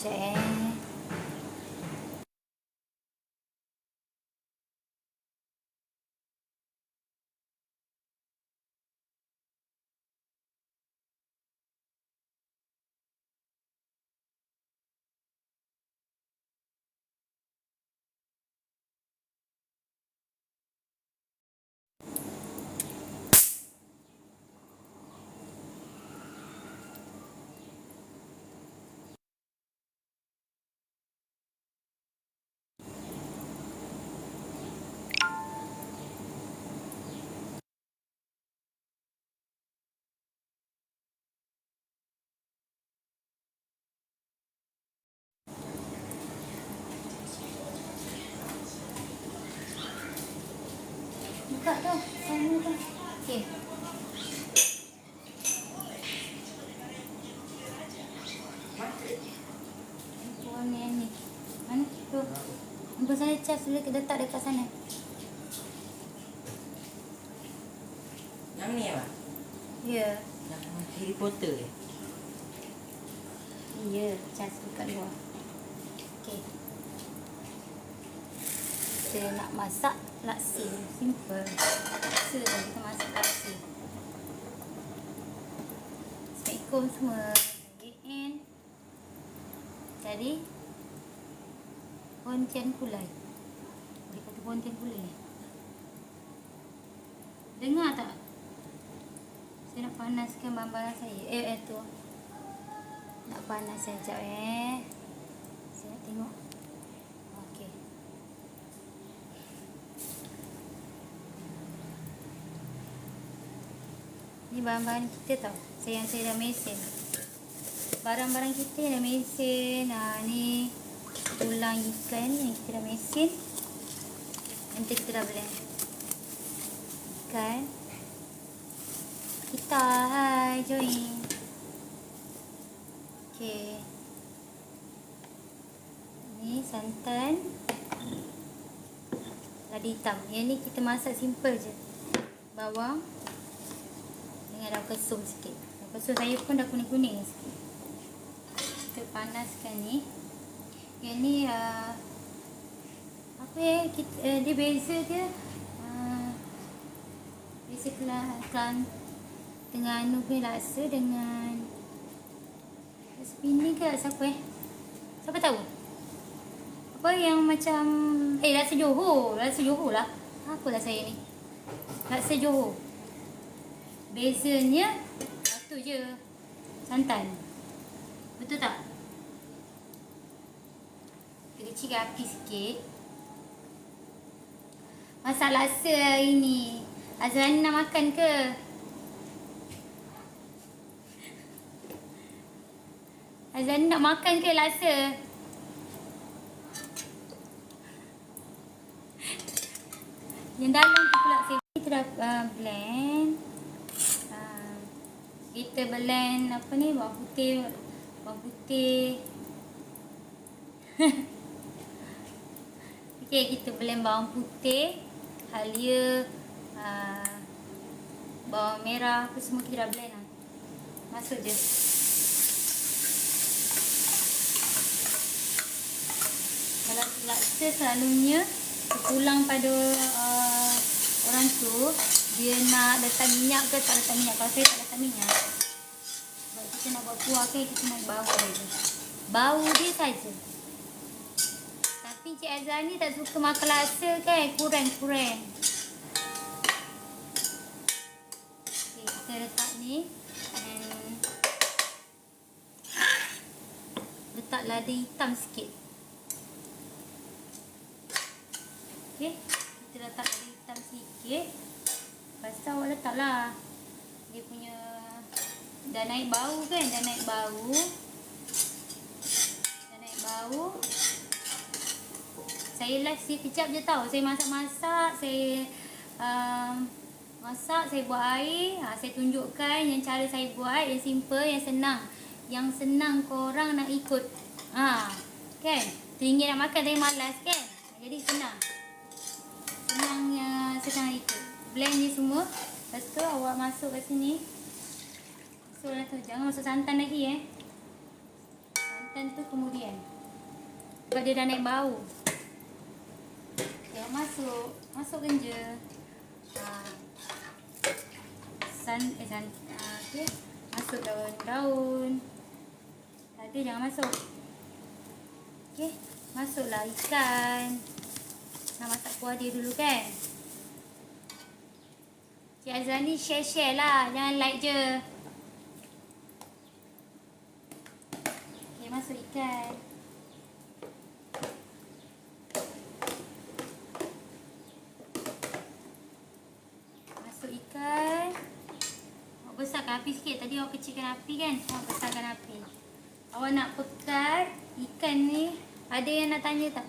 Sekejap buka tu. Sana tu. Okey. Warna ni. Mana tu? Ambil saya cas dulu letak dekat sana. Yang ni apa? Ya. Yang Harry Potter ke? Ya, cas dekat luar. Okey. Kita nak masak laksa. Simple. Laksa dah kita masak laksa. Assalamualaikum semua. Again. Jadi Pontian Kulai. Dia kata Pontian Kulai. Dengar tak? Saya nak panaskan bahan-bahan saya. Tu. Nak panas sekejap Saya nak tengok. Okey. Ni bahan-bahan kita tau. Saya dah mesin. Barang-barang kita dah mesin. Ni tulang ikan yang kita dah mesin. Nanti kita dah blend. Ikan. Kita join. Okey. Ni santan. Lada hitam. Yang ni kita masak simple je. Bawang dengan daun kesum sikit. Daun kesum saya pun dah kuning-kuning sikit. Kita panaskan ni. Yang ni dia beza dia beza kelan dengan punya laksa dengan ini ke siapa siapa tahu apa yang macam laksa Johor lah. Apalah saya ni laksa Johor. Bezanya satu je, santan. Betul tak? Kita kecilkan api sikit. Masak laksa hari ni. Azrani nak makan ke? Azrani nak makan ke laksa? Yang dalam tu pula kita dah blend. Kita blend apa ni, bawang putih. Okey, kita blend bawang putih, halia, bawang merah, apa semua kita dah blend lah. Masuk je. Kalau laksa selalunya terpulang pada orang tu, dia nak letak minyak ke tak letak minyak. Kalau saya tak letak minyak, sebab kita nak buat kuah kan, kita nak bau je. Bau dia saja. Tapi Cik Azrani tak suka makan laksa kan, kurang. Okay, kita letak ni. Letak lada hitam sikit. Okay, kita letak lada hitam sikit. Lepas tu awak letaklah. Dia punya dah naik bau kan, dah naik bau. Saya live sekejap je tau. Saya masak-masak, saya saya buat air. Saya tunjukkan yang cara saya buat, yang simple, yang senang. Yang senang korang nak ikut. Kan? Teringin nak makan tapi malas kan? Jadi senang. Senang ikut. Blend je semua. Lepas tu awak masuk kat sini. Masuklah tu. Jangan masuk santan lagi santan santan tu kemudian. Sebab dia dah naik bau. Okay, masukkan je. Okay. Masuk daun-daun. Tadi jangan masuk. Okay, masuklah ikan. Nak masak kuah dia dulu kan. Cik Azani share lah, jangan like je. Okay, masuk ikan. Masuk ikan. Awak besarkan api sikit. Tadi awak kecilkan api kan. Awak besarkan api. Awak nak pekat ikan ni. Ada yang nak tanya tak?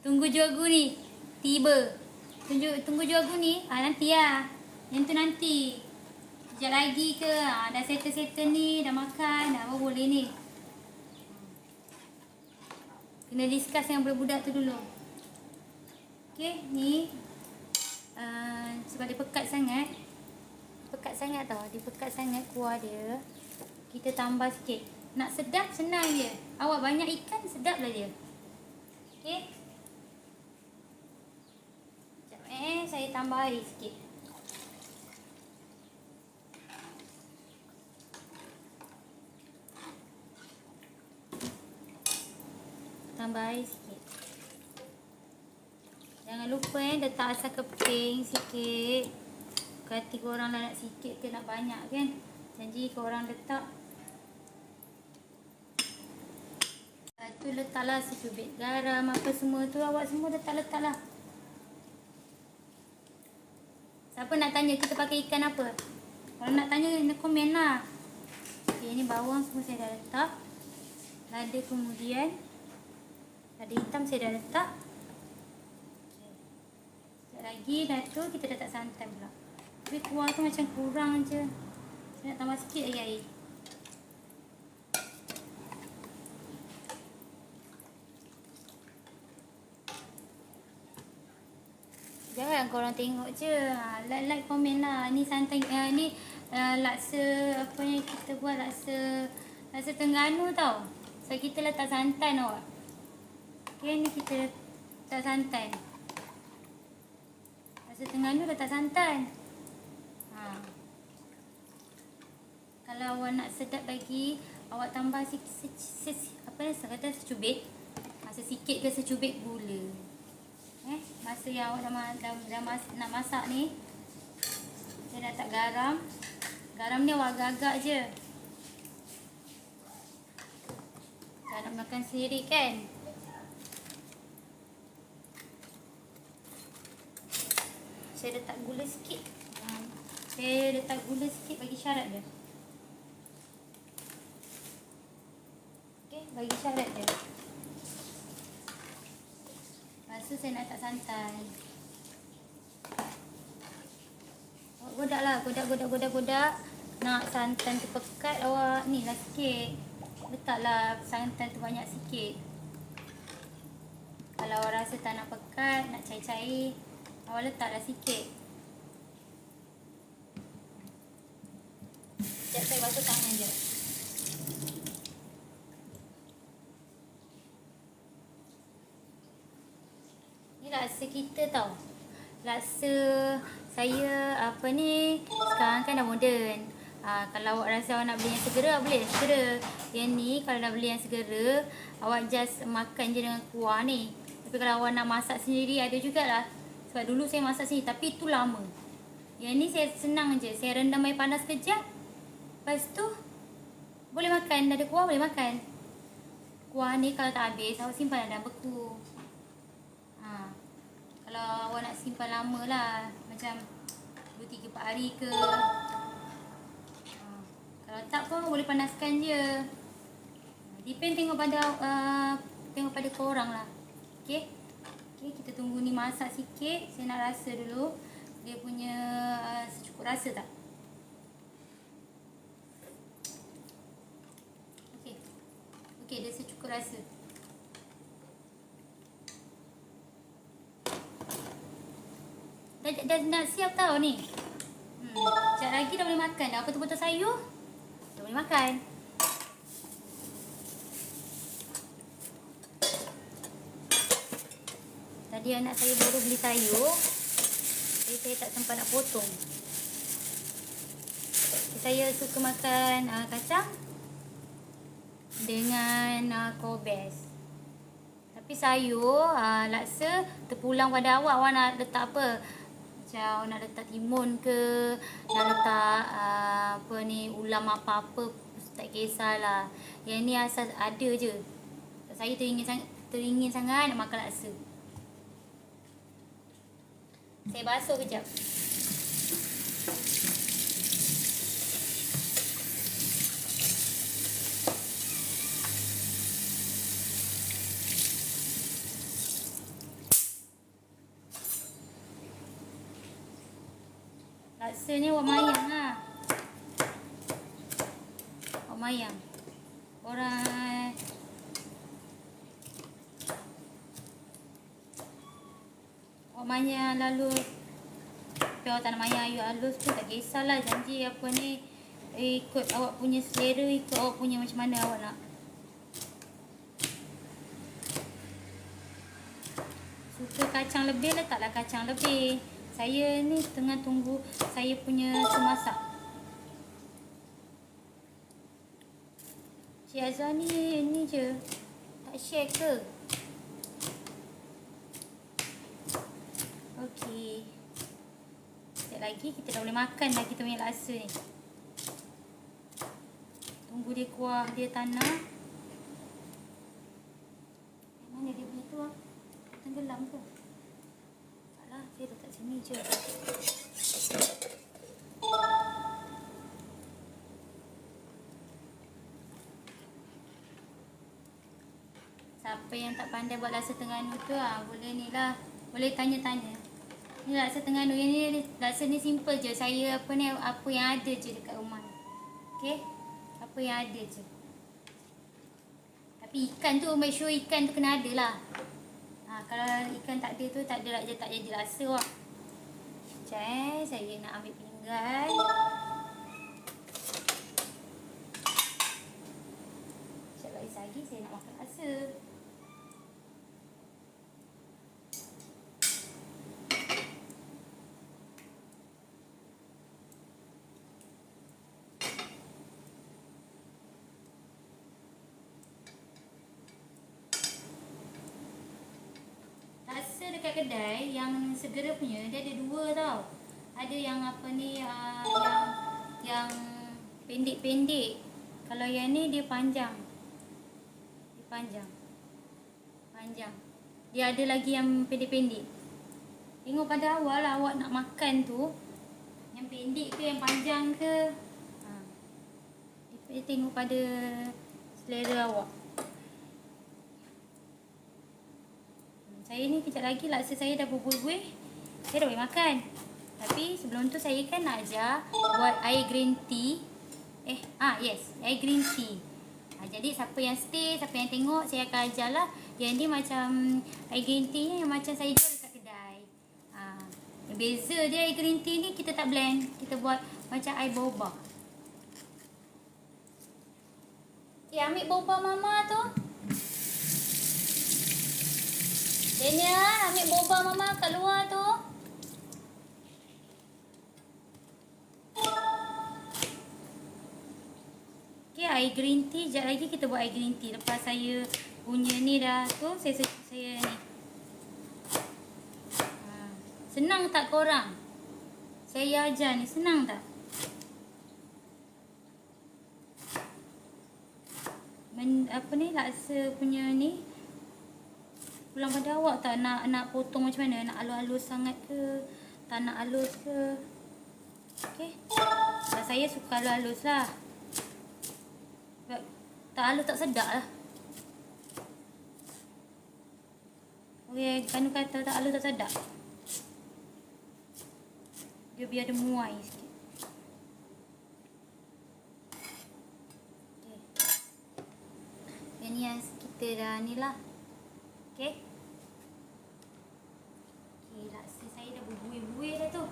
Tunggu juagu ni tiba. Tunggu juagu ni nanti lah. Yang tu nanti. Sekejap lagi ke? Dah settle ni. Dah makan. Dah apa boleh ni. Kena discuss yang budak-budak tu dulu. Okay, ni sebab dia pekat sangat. Tau. Dia pekat sangat kuah dia. Kita tambah sikit. Nak sedap senang je. Awak banyak ikan sedap lah dia. Okay. Sekejap saya tambah air sikit. Tambah air sikit. Jangan lupa letak asam keping sikit. Hati korang nak sikit ke nak banyak kan. Janji korang letak. Lepas tu letaklah secubit garam apa semua tu. Awak semua letak-letaklah. Siapa nak tanya kita pakai ikan apa? Kalau nak tanya, komen lah. Okay, ni bawang semua saya dah letak. Lada kemudian. Lada hitam saya dah letak. Sekejap lagi dah tu kita letak santan pula. Tapi kuah tu macam kurang je. Saya nak tambah sikit lagi air. Jangan korang tengok je. Like komen lah. Ni santan ni laksa apa yang kita buat, laksa Terengganu tau. So kita letak santan awak. Okay, ni kita letak santan. Laksa Terengganu letak santan. Kalau awak nak sedap lagi, awak tambah secubit. Sikit ke secubit gula. Masa yang awak nak masak ni, saya dah letak garam. Garam ni awak agak-agak je. Dah nak makan sendiri kan. Saya letak gula sikit. Bagi syarat je. Okay, bagi syarat je. Lepas tu saya nak letak santan. Godak lah. Godak. Nak santan tu pekat awak ni lah sikit. Letaklah santan tu banyak sikit. Kalau awak rasa tak nak pekat, nak cair-cair, awak letaklah sikit. Sekejap saya basuh tangan je. Ni laksa kita tau. Laksa saya sekarang kan dah moden. Kalau awak rasa awak nak beli yang segera, boleh segera. Yang ni kalau nak beli yang segera, awak just makan je dengan kuah ni. Tapi kalau awak nak masak sendiri, ada jugalah. Sebab dulu saya masak sendiri, tapi itu lama. Yang ni saya senang je. Saya rendam air panas kejap. Lepas tu boleh makan. Dah ada kuah, boleh makan. Kuah ni kalau tak habis, awak simpan dalam beku. Kalau awak nak simpan lama lah, macam 2-3-4 hari ke. Kalau tak pun boleh panaskan je. Depend tengok pada korang lah. Okay, kita tunggu ni masak sikit. Saya nak rasa dulu dia punya secukup rasa tak. Okay, dia secukup rasa. Dah nak siap tau ni. Sekejap lagi dah boleh makan. Dah betul-betul sayur, dah boleh makan. Tadi anak saya baru beli sayur. Jadi saya tak sempat nak potong. Saya suka makan kacang dengan kobes. Tapi sayur, laksa terpulang pada awak. Awak nak letak apa? Macam nak letak timun ke, nak letak apa ni, ulam apa-apa, tak kisahlah. Yang ni asal ada je. Saya teringin sangat nak makan laksa. Saya basuh kejap. Laksa ni awak mayang lah. Awak mayang. Orang awak mayang lalu tapi awak tak nak mayang ayu halus pun tak kisahlah. Janji apa ni, ikut awak punya selera, ikut awak punya macam mana awak nak. Suka kacang lebih, letaklah kacang lebih. Saya ni tengah tunggu saya punya tu masak. Cik Azhar ni je. Tak share ke? Okey. Sekejap lagi kita dah boleh makan dah kita punya laksa ni. Tunggu dia kuah, dia tanah. Mana dia punya tu? Tenggelam ke? Saya letak sini je. Siapa yang tak pandai buat laksa Terengganu tu boleh ni lah. Boleh tanya-tanya. Ni laksa Terengganu ni, laksa ni simple je. Saya apa yang ada je dekat rumah. Okey? Apa yang ada je. Tapi ikan tu, make sure ikan tu kena ada lah. Kalau ikan tak ada tu, tak jadi laksa wak. Sekejap saya nak ambil pinggan. Sekejap lagi saya nak makan laksa. Dekat kedai yang segera punya dia ada dua tau. Ada yang apa ni yang pendek-pendek. Kalau yang ni dia panjang. Dia panjang. Dia ada lagi yang pendek-pendek. Tengok pada awal lah awak nak makan tu, yang pendek ke yang panjang ke. Dia tengok pada selera awak. Saya ni kejap lagi laksa saya dah berbuih-buih. Saya dah boleh makan. Tapi sebelum tu saya kan nak ajar buat air green tea. Air green tea. Jadi siapa yang stay, siapa yang tengok, saya akan ajar lah. Yang ni macam air green tea ni yang macam saya jual dekat kedai. Beza dia air green tea ni kita tak blend. Kita buat macam air boba. Ambil boba mama tu. Daniel, ambil boba mama kat luar tu. Okay, air green tea. Sekejap lagi kita buat air green tea. Lepas saya punya ni dah tu, saya ni. Senang tak korang? Saya ajar ni, senang tak? Laksa punya ni pulang pada awak tak nak potong macam mana, nak halus-halus sangat ke, tak nak halus ke. Okey. Saya suka halus lah. Tak halus tak sedap lah. Okey, kan kata tak halus tak sedap. Dia biar ada muai sikit. Okey. Yang ni yang kita dah ni lah. Okey. Laksa saya dah berbuih-buih dah tu.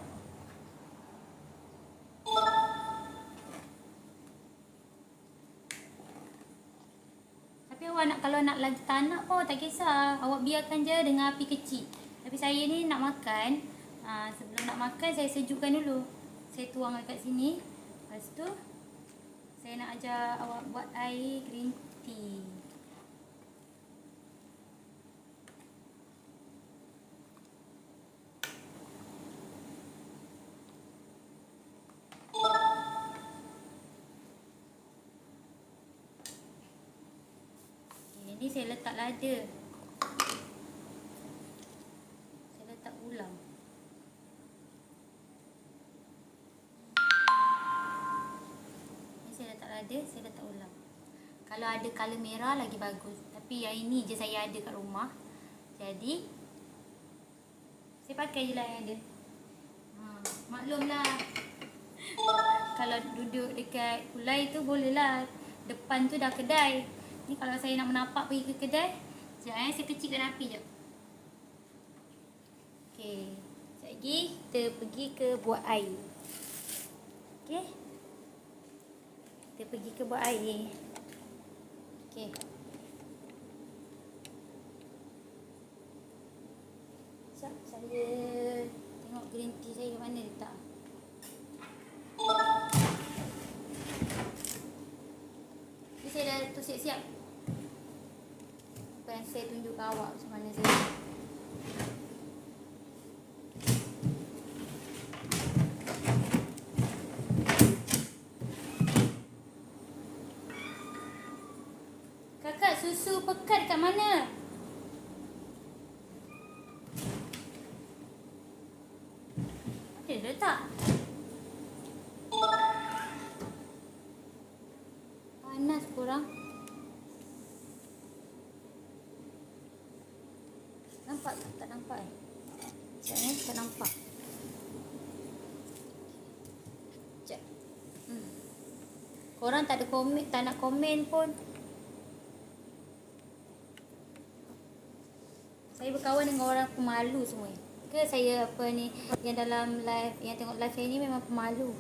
Tapi awak kalau nak lagi tak nak pun tak kisah. Awak biarkan je dengan api kecil. Tapi saya ni nak makan. Sebelum nak makan saya sejukkan dulu. Saya tuang dekat sini. Lepas tu saya nak ajar awak buat air green tea. Ini saya letak lada. Saya letak ulang. Ini saya letak lada, saya letak ulang. Kalau ada color merah lagi bagus. Tapi yang ini je saya ada kat rumah. Jadi saya pakai je lah yang ada. Maklumlah. Kalau duduk dekat Kulai tu bolehlah. Depan tu dah kedai. Ni kalau saya nak menapak pergi ke kedai, sekejap saya kecilkan api jap. Okey, sekejap lagi kita pergi ke buat air. Okey. Kita pergi ke buat air. Okey. Sekejap saya tengok green tea saya mana letak. Ni saya dah tu siap-siap. Apa yang saya tunjuk ke awak macam mana saya. Kakak, susu pekat kat mana? Ada letak. Panas korang. Nampak tak? Tak nampak Sekejap ni, tak nampak. Sekejap. Korang tak ada komen, tak nak komen pun. Saya berkawan dengan orang pemalu semua. Ke saya apa ni, yang dalam live, yang tengok live saya ni memang pemalu.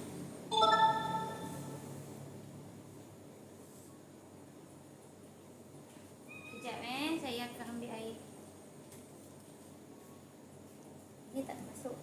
Sekejap saya akan ambil air. Ini tak masuk.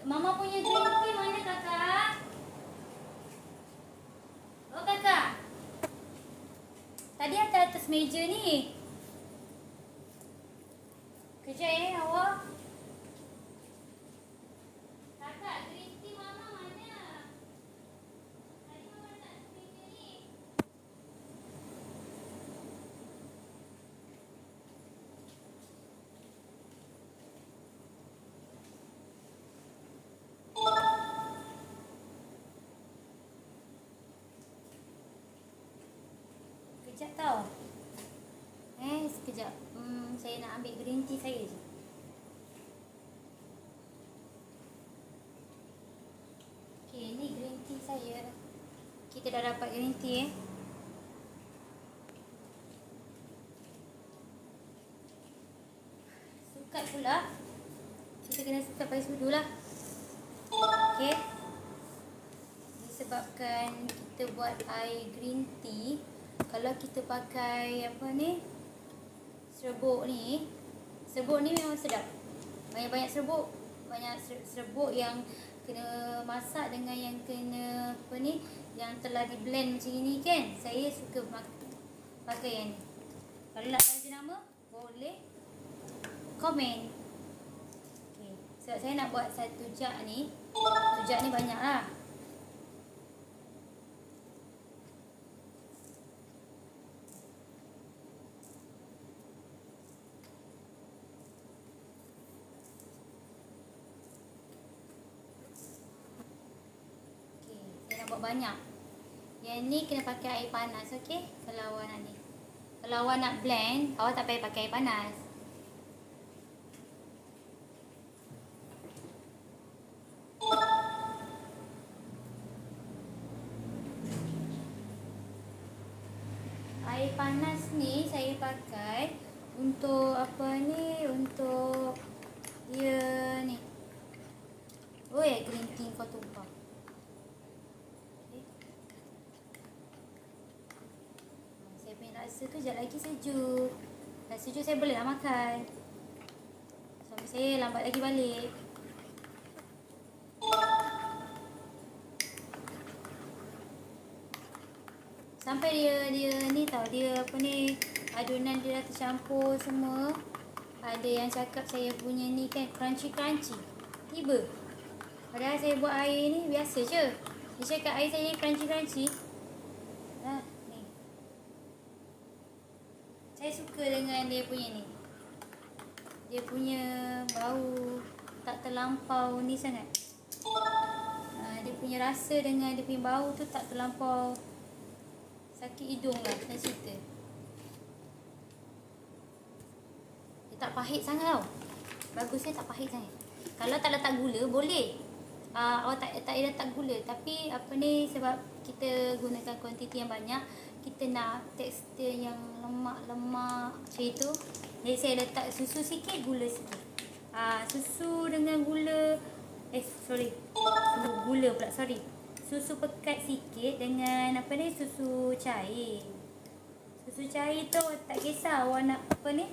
Mama punya green tea mana kakak? Oh kakak. Tadi atas meja ni. Kejap awak. Kakak, green tea mama mana? Tadi mama letak atas meja ni. Sekejap tau. Sekejap. Saya nak ambil green tea saya je. Okay, ni green tea saya. Kita dah dapat green tea Sukat pula. Kita kena sukat pakai sudu lah. Okay. Disebabkan kita buat air green tea, kalau kita pakai apa ni, serbuk ni memang sedap. Banyak-banyak serbuk. Banyak serbuk yang kena masak dengan yang kena apa ni, yang telah di blend macam ni kan. Saya suka pakai yang ni. Kalau nak tahu jenama, boleh komen. Okay. Sebab saya nak buat satu jug ni. Satu jug ni banyak lah. Buat banyak. Yang ni kena pakai air panas, okey? Kalau awak nak ni. Kalau awak nak blend, awak tak payah pakai air panas. Air panas ni saya pakai untuk apa ni, untuk dia ni. Green tea kau tumpah. Okay. Saya punya rasa tu sekejap lagi sejuk. Dah sejuk saya boleh lah makan. Suami saya lambat lagi balik. Sampai dia ni tau, dia apa ni, adunan dia dah tercampur semua. Ada yang cakap saya punya ni kan crunchy. Tiba. Padahal saya buat air ni biasa je. Dia cakap air saya ni crunchy. Ni. Saya suka dengan dia punya ni. Dia punya bau tak terlampau ni sangat. Dia punya rasa dengan dia punya bau tu tak terlampau sakit hidung lah, saya cerita. Dia tak pahit sangat tau. Bagusnya tak pahit sangat. Kalau tak letak gula boleh. Awak tak letak gula. Tapi apa ni, sebab kita gunakan kuantiti yang banyak, kita nak tekstur yang lemak-lemak macam itu. Jadi saya letak susu sikit, gula sikit. Susu dengan gula, gula pula, susu pekat sikit dengan apa ni, susu cair. Susu cair tu tak kisah awak nak apa ni,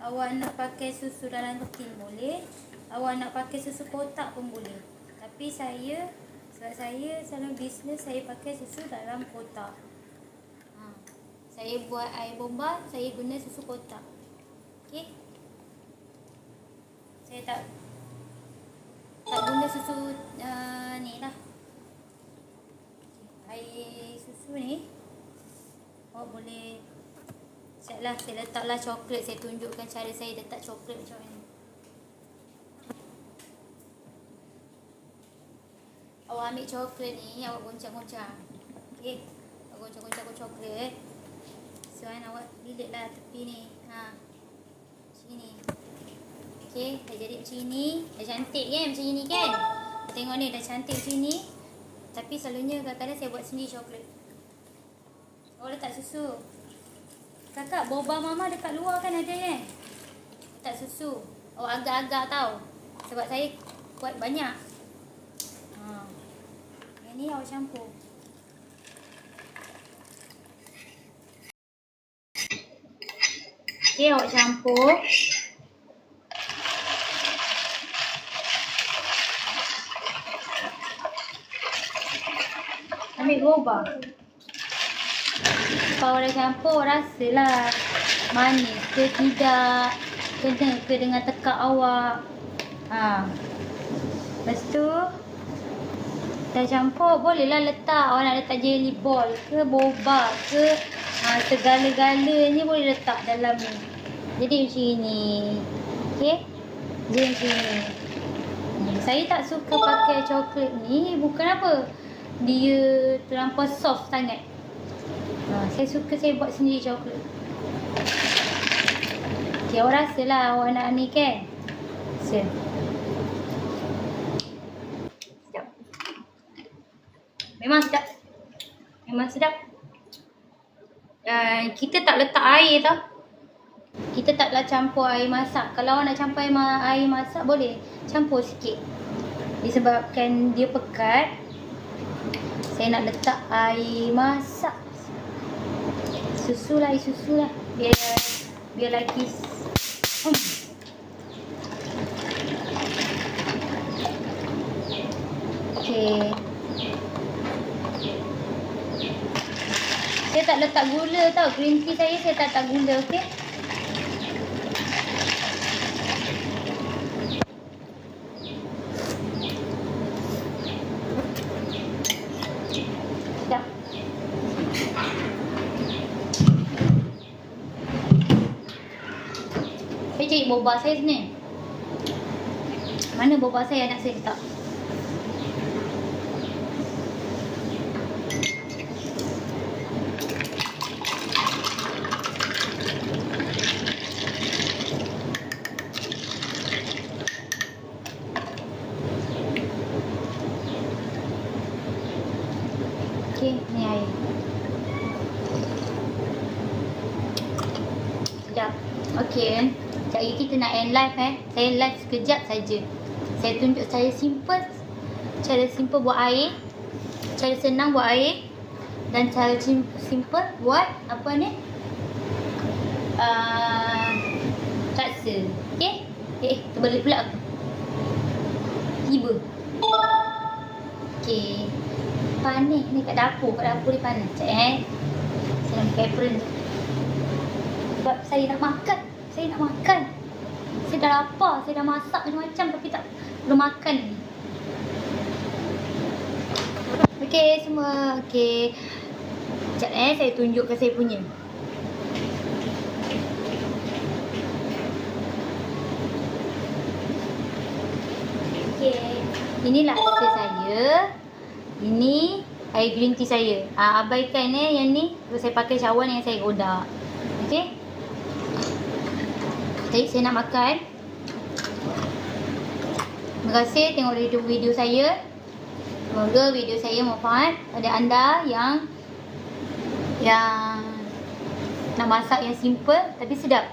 awak nak pakai susu dalam tin boleh, awak nak pakai susu kotak pun boleh. Tapi sebab saya selalu bisnes, saya pakai susu dalam kotak. Saya buat air bomba, saya guna susu kotak. Okey. Saya tak guna susu ni lah. Air susu ni awak boleh, sekejap lah saya letaklah coklat. Saya tunjukkan cara saya letak coklat macam mana. Awak ambil coklat ni, awak goncang-goncang. Okay, awak goncang-goncang coklat. So awak lilit lah tepi ni. Macam ni. Okay, dah jadi macam ni. Dah cantik kan macam ni kan. Tengok ni dah cantik macam ni. Tapi selalunya kadang-kadang saya buat sendiri coklat. Awak letak susu. Kakak, boba mama dekat luar kan ada kan? Letak susu. Awak agak-agak tau. Sebab saya buat banyak. Yang ni awak campur. Okay, awak campur. Ambil boba. Kalau dah campur, rasalah manis ke tidak, kena ke dengan tekak awak. Lepas tu dah campur, bolehlah letak. Awak nak letak jelly ball ke, boba ke, segala-galanya boleh letak dalam ni. Jadi macam ni. Okay, jadi macam ni. Saya tak suka pakai coklat ni, bukan apa, dia terlampau soft sangat. Saya suka saya buat sendiri coklat. Okay, awak rasalah awak nak ni kan. Sedap. Memang sedap. Memang sedap. Kita tak letak air tau. Kita taklah campur air masak. Kalau awak nak campur air masak boleh campur sikit. Disebabkan dia pekat, saya nak letak air masak. Susu lah, air susu lah. Biar lagi. Okay. Saya tak letak gula tau. Green tea saya tak letak gula, okay? Sedap. Saya cari boba saya sini. Mana boba saya nak saya letak? Okey, ni air. sedap. Okey, sekejap lagi kita nak end live Saya live sekejap saja. Saya tunjuk cara simple buat air. Cara senang buat air. Dan cara simple buat apa ni? Taksa. Okey? Terbalik pula aku. Tiba. Okey. Panas ni kat dapur ni panas. Sekejap Saya nak pakai apron tu. Sebab saya nak makan. Saya dah lapar. Saya dah masak macam-macam tapi tak belum makan ni. Okey semua. Okey. Sekejap saya tunjukkan saya punya. Okey. Inilah hasil saya. Ini air green tea saya. Abaikan yang ni. Terus saya pakai cawan yang saya godak. Okey. Jadi saya nak makan. Terima kasih tengok video saya. Semoga video saya manfaat pada anda yang nak masak yang simple tapi sedap.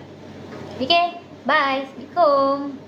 Okey. Bye. Assalamualaikum.